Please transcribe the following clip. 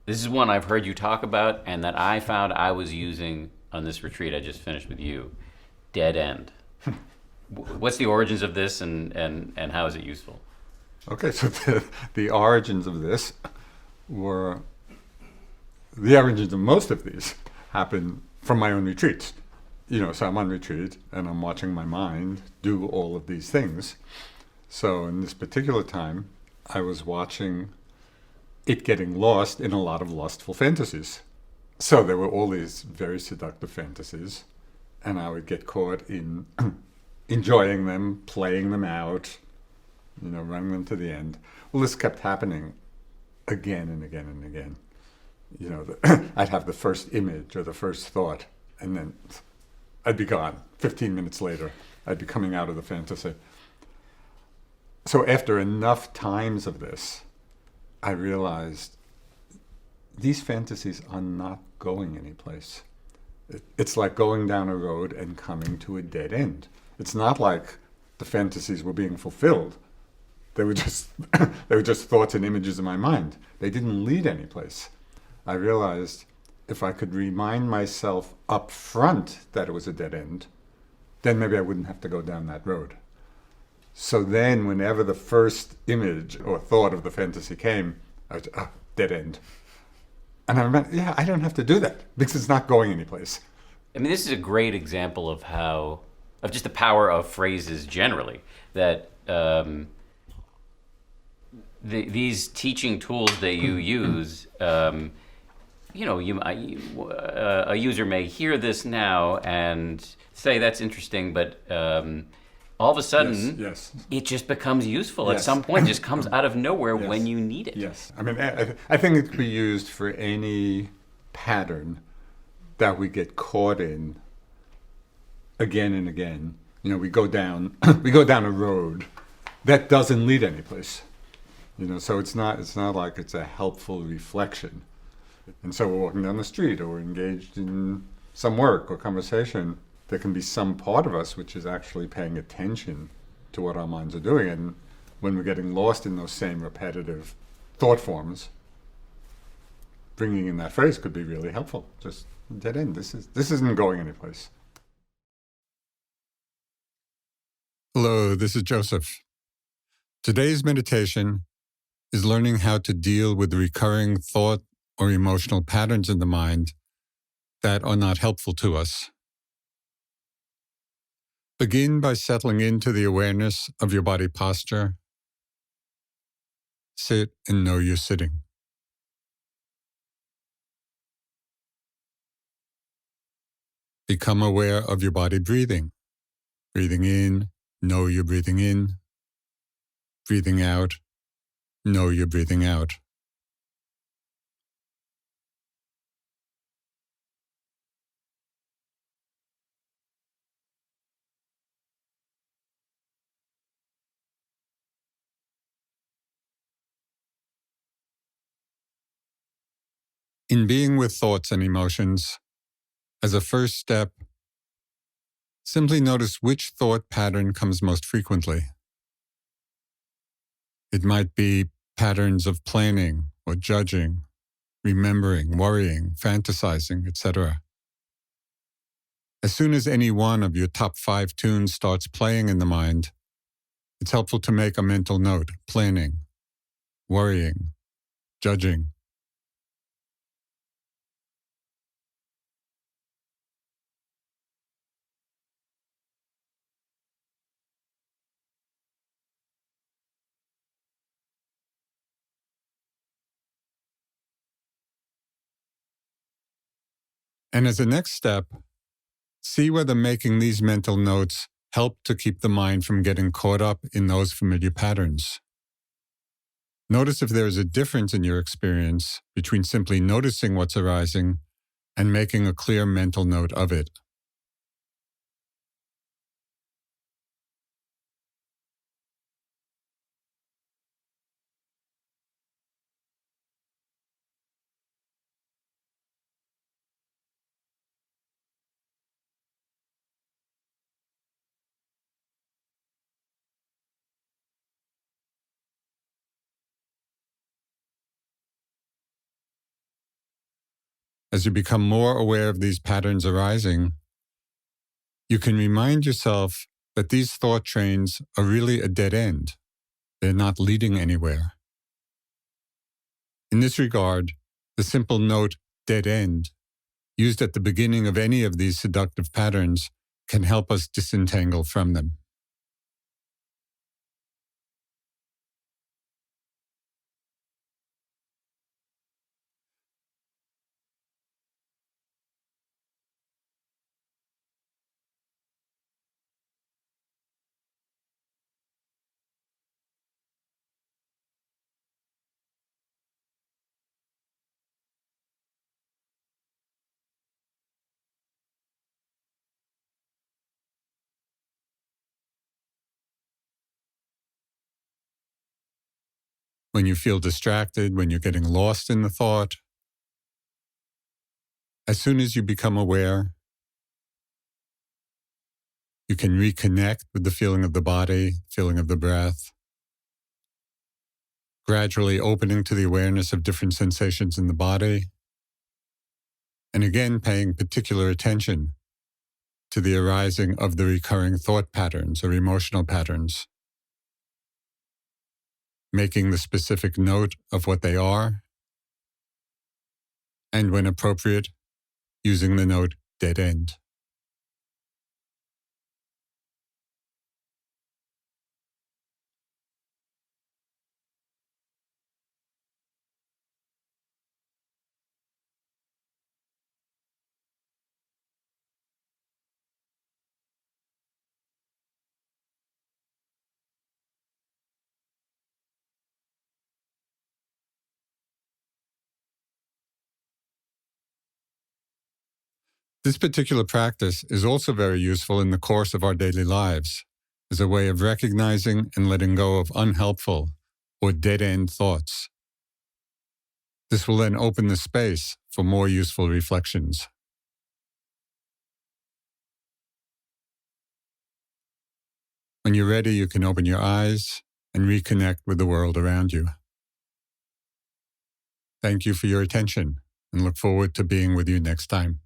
This is one I've heard you talk about and that I found I was using on this retreat I just finished with you. Dead end. What's the origins of this and how is it useful? Okay, so the origins of this were the origins of most of these happen from my own retreats. So I'm on retreat and I'm watching my mind do all of these things. So in this particular time, I was watching it getting lost in a lot of lustful fantasies. So there were all these very seductive fantasies, and I would get caught in enjoying them, playing them out, running them to the end. Well, this kept happening again and again and again. I'd have the first image or the first thought, and then I'd be gone. 15 minutes later, I'd be coming out of the fantasy. So after enough times of this, I realized these fantasies are not going anyplace. It's like going down a road and coming to a dead end. It's not like the fantasies were being fulfilled. They were just they were just thoughts and images in my mind. They didn't lead anyplace. I realized if I could remind myself up front that it was a dead end, then maybe I wouldn't have to go down that road. So then, whenever the first image or thought of the fantasy came, I was, dead end. And I remember, yeah, I don't have to do that because it's not going anyplace. I mean, this is a great example of of just the power of phrases generally. That these teaching tools that you use, a user may hear this now and say that's interesting, but all of a Yes, sudden, yes, it just becomes useful at yes. some point. It just comes out of nowhere Yes. when you need it. Yes. I mean, I think it could be used for any pattern that we get caught in again and again. We go down we go down a road that doesn't lead anyplace. So it's not like it's a helpful reflection. And so we're walking down the street or we're engaged in some work or conversation. There can be some part of us which is actually paying attention to what our minds are doing. And when we're getting lost in those same repetitive thought forms, bringing in that phrase could be really helpful. Just dead end. This isn't going anyplace. Hello, this is Joseph. Today's meditation is learning how to deal with recurring thought or emotional patterns in the mind that are not helpful to us. Begin by settling into the awareness of your body posture. Sit and know you're sitting. Become aware of your body breathing. Breathing in, know you're breathing in. Breathing out, know you're breathing out. In being with thoughts and emotions, as a first step, simply notice which thought pattern comes most frequently. It might be patterns of planning or judging, remembering, worrying, fantasizing, etc. As soon as any one of your top 5 tunes starts playing in the mind, it's helpful to make a mental note: planning, worrying, judging. And as a next step, see whether making these mental notes help to keep the mind from getting caught up in those familiar patterns. Notice if there is a difference in your experience between simply noticing what's arising and making a clear mental note of it. as you become more aware of these patterns arising, you can remind yourself that these thought trains are really a dead end. They're not leading anywhere. In this regard, the simple note dead end, used at the beginning of any of these seductive patterns, can help us disentangle from them. When you feel distracted, when you're getting lost in the thought, as soon as you become aware, you can reconnect with the feeling of the body, feeling of the breath, gradually opening to the awareness of different sensations in the body, and again paying particular attention to the arising of the recurring thought patterns or emotional patterns, making the specific note of what they are, and when appropriate, using the note dead end. This particular practice is also very useful in the course of our daily lives as a way of recognizing and letting go of unhelpful or dead-end thoughts. This will then open the space for more useful reflections. When you're ready, you can open your eyes and reconnect with the world around you. Thank you for your attention and look forward to being with you next time.